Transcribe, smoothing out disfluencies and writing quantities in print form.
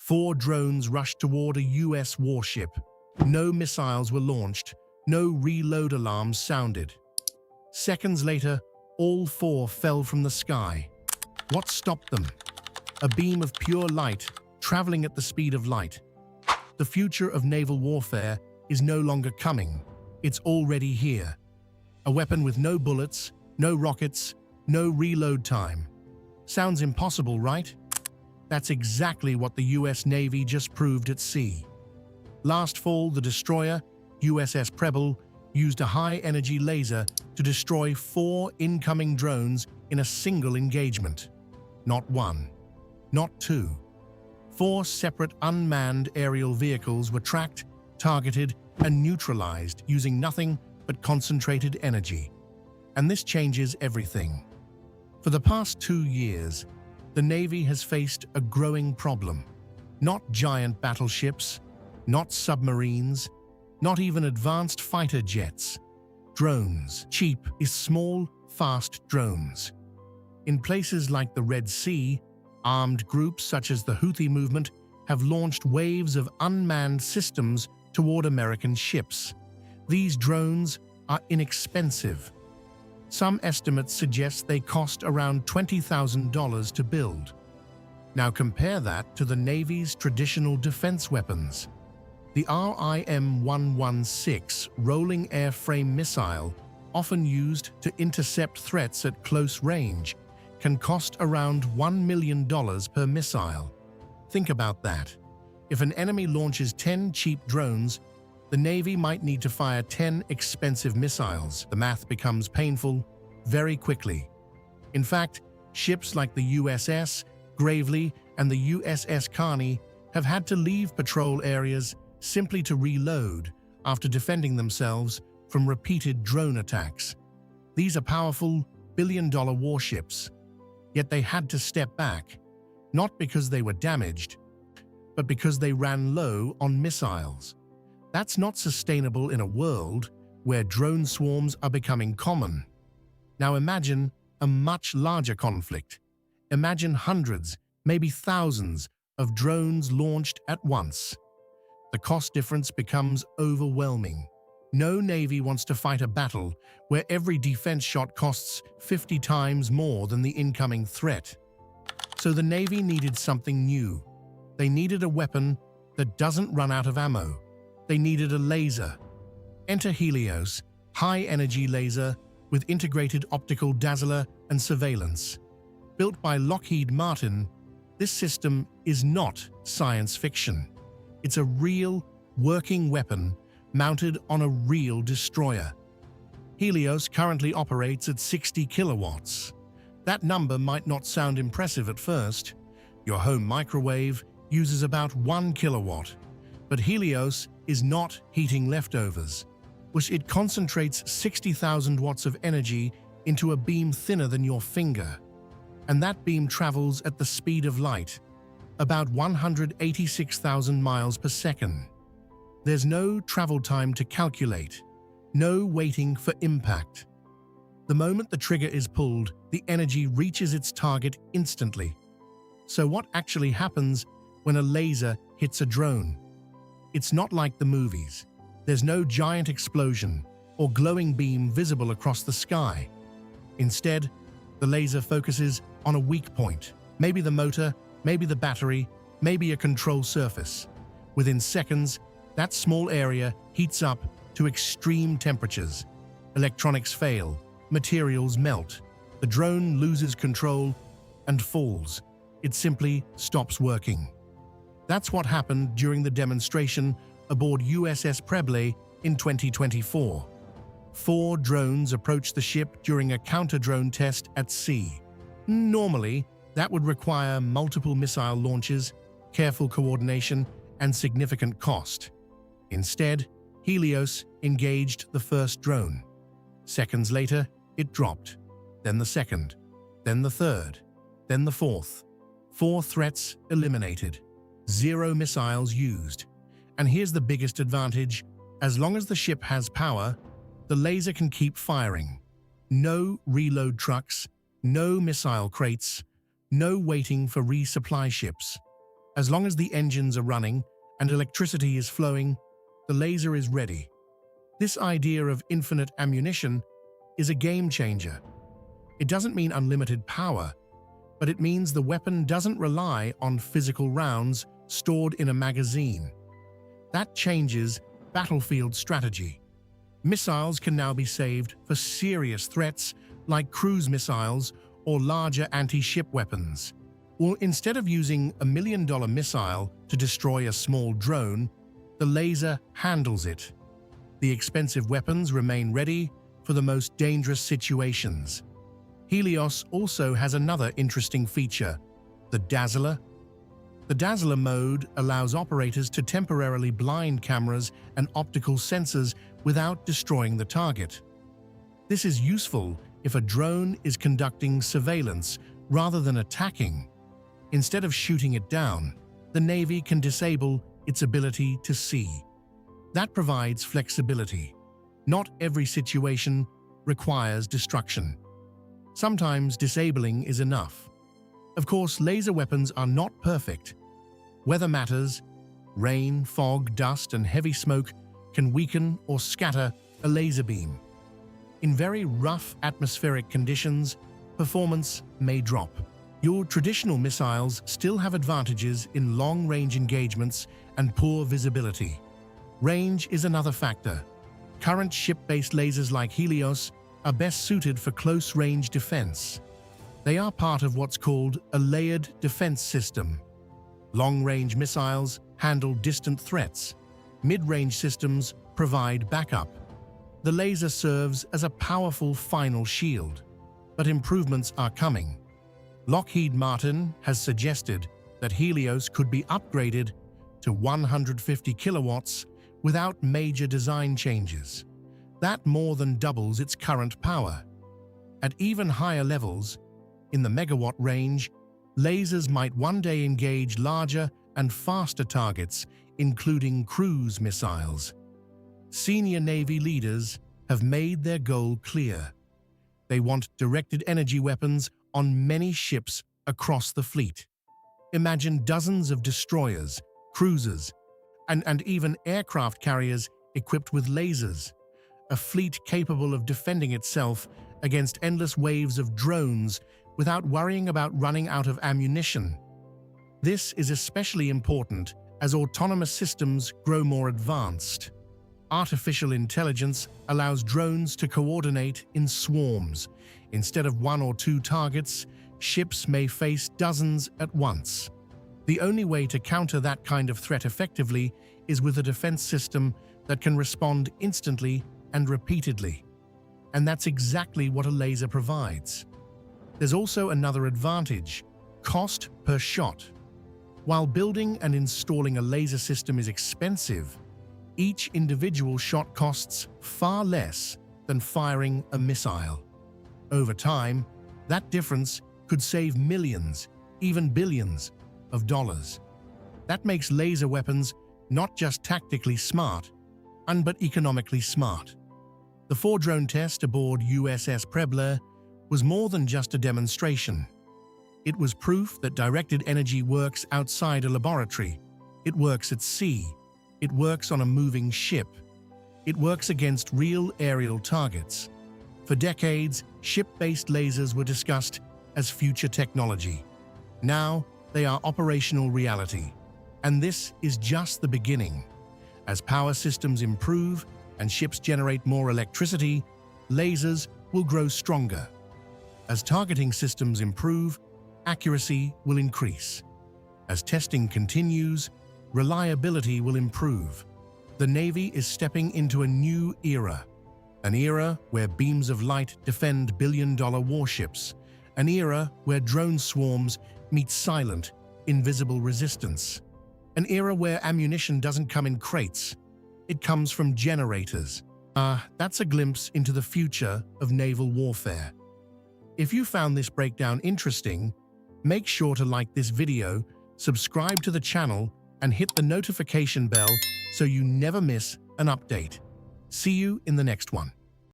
4 drones rushed toward a US warship. No missiles were launched, no reload alarms sounded. Seconds later, all 4 fell from the sky. What stopped them? A beam of pure light, traveling at the speed of light. The future of naval warfare is no longer coming. It's already here. A weapon with no bullets, no rockets, no reload time. Sounds impossible, right? That's exactly what the US Navy just proved at sea. Last fall, the destroyer, USS Preble, used a high-energy laser to destroy 4 incoming drones in a single engagement. Not 1, not 2. 4 separate unmanned aerial vehicles were tracked, targeted, and neutralized using nothing but concentrated energy. And this changes everything. For the past 2 years, the Navy has faced a growing problem. Not giant battleships, not submarines, not even advanced fighter jets. Drones. Cheap is small, fast drones. In places like the Red Sea, armed groups such as the Houthi movement have launched waves of unmanned systems toward American ships. These drones are inexpensive. Some estimates suggest they cost around $20,000 to build. Now compare that to the Navy's traditional defense weapons. The RIM-116 rolling airframe missile, often used to intercept threats at close range, can cost around $1 million per missile. Think about that. If an enemy launches 10 cheap drones, the Navy might need to fire 10 expensive missiles. The math becomes painful very quickly. In fact, ships like the USS Gravely and the USS Carney have had to leave patrol areas simply to reload after defending themselves from repeated drone attacks. These are powerful, billion-dollar warships, yet they had to step back, not because they were damaged, but because they ran low on missiles. That's not sustainable in a world where drone swarms are becoming common. Now imagine a much larger conflict. Imagine hundreds, maybe thousands, of drones launched at once. The cost difference becomes overwhelming. No Navy wants to fight a battle where every defense shot costs 50 times more than the incoming threat. So the Navy needed something new. They needed a weapon that doesn't run out of ammo. They needed a laser. Enter HELIOS, high-energy laser with integrated optical dazzler and surveillance. Built by Lockheed Martin, this system is not science fiction. It's a real, working weapon mounted on a real destroyer. HELIOS currently operates at 60 kilowatts. That number might not sound impressive at first. Your home microwave uses about 1 kilowatt, but HELIOS is not heating leftovers, which it concentrates 60,000 watts of energy into a beam thinner than your finger. And that beam travels at the speed of light, about 186,000 miles per second. There's no travel time to calculate, no waiting for impact. The moment the trigger is pulled, the energy reaches its target instantly. So what actually happens when a laser hits a drone? It's not like the movies. There's no giant explosion or glowing beam visible across the sky. Instead, the laser focuses on a weak point, maybe the motor, maybe the battery, maybe a control surface. Within seconds, that small area heats up to extreme temperatures. Electronics fail, materials melt, the drone loses control and falls. It simply stops working. That's what happened during the demonstration aboard USS Preble in 2024. 4 drones approached the ship during a counter-drone test at sea. Normally, that would require multiple missile launches, careful coordination, and significant cost. Instead, HELIOS engaged the first drone. Seconds later, it dropped, then the second, then the third, then the fourth. 4 threats eliminated, 0 missiles used. And here's the biggest advantage: as long as the ship has power, the laser can keep firing. No reload trucks, no missile crates, no waiting for resupply ships. As long as the engines are running and electricity is flowing, the laser is ready. This idea of infinite ammunition is a game changer. It doesn't mean unlimited power, but it means the weapon doesn't rely on physical rounds stored in a magazine. That changes battlefield strategy. Missiles can now be saved for serious threats like cruise missiles or larger anti-ship weapons. Or instead of using a $1 million missile to destroy a small drone, the laser handles it. The expensive weapons remain ready for the most dangerous situations. HELIOS also has another interesting feature, the Dazzler. The Dazzler mode allows operators to temporarily blind cameras and optical sensors without destroying the target. This is useful if a drone is conducting surveillance rather than attacking. Instead of shooting it down, the Navy can disable its ability to see. That provides flexibility. Not every situation requires destruction. Sometimes disabling is enough. Of course, laser weapons are not perfect. Weather matters. Rain, fog, dust, and heavy smoke can weaken or scatter a laser beam. In very rough atmospheric conditions, performance may drop. Your traditional missiles still have advantages in long-range engagements and poor visibility. Range is another factor. Current ship-based lasers like HELIOS are best suited for close-range defense. They are part of what's called a layered defense system. Long-range missiles handle distant threats. Mid-range systems provide backup. The laser serves as a powerful final shield, but improvements are coming. Lockheed Martin has suggested that HELIOS could be upgraded to 150 kilowatts without major design changes. That more than doubles its current power. At even higher levels, in the megawatt range, lasers might one day engage larger and faster targets, including cruise missiles. Senior Navy leaders have made their goal clear. They want directed energy weapons on many ships across the fleet. Imagine dozens of destroyers, cruisers, and even aircraft carriers equipped with lasers. A fleet capable of defending itself against endless waves of drones without worrying about running out of ammunition. This is especially important as autonomous systems grow more advanced. Artificial intelligence allows drones to coordinate in swarms. Instead of one or two targets, ships may face dozens at once. The only way to counter that kind of threat effectively is with a defense system that can respond instantly and repeatedly. And that's exactly what a laser provides. There's also another advantage: cost per shot. While building and installing a laser system is expensive, each individual shot costs far less than firing a missile. Over time, that difference could save millions, even billions, of dollars. That makes laser weapons not just tactically smart, but economically smart. The 4-drone test aboard USS Preble was more than just a demonstration. It was proof that directed energy works outside a laboratory. It works at sea. It works on a moving ship. It works against real aerial targets. For decades, ship-based lasers were discussed as future technology. Now, they are operational reality. And this is just the beginning. As power systems improve and ships generate more electricity, lasers will grow stronger. As targeting systems improve, accuracy will increase. As testing continues, reliability will improve. The Navy is stepping into a new era. An era where beams of light defend billion-dollar warships. An era where drone swarms meet silent, invisible resistance. An era where ammunition doesn't come in crates. It comes from generators. That's a glimpse into the future of naval warfare. If you found this breakdown interesting, make sure to like this video, subscribe to the channel, and hit the notification bell so you never miss an update. See you in the next one.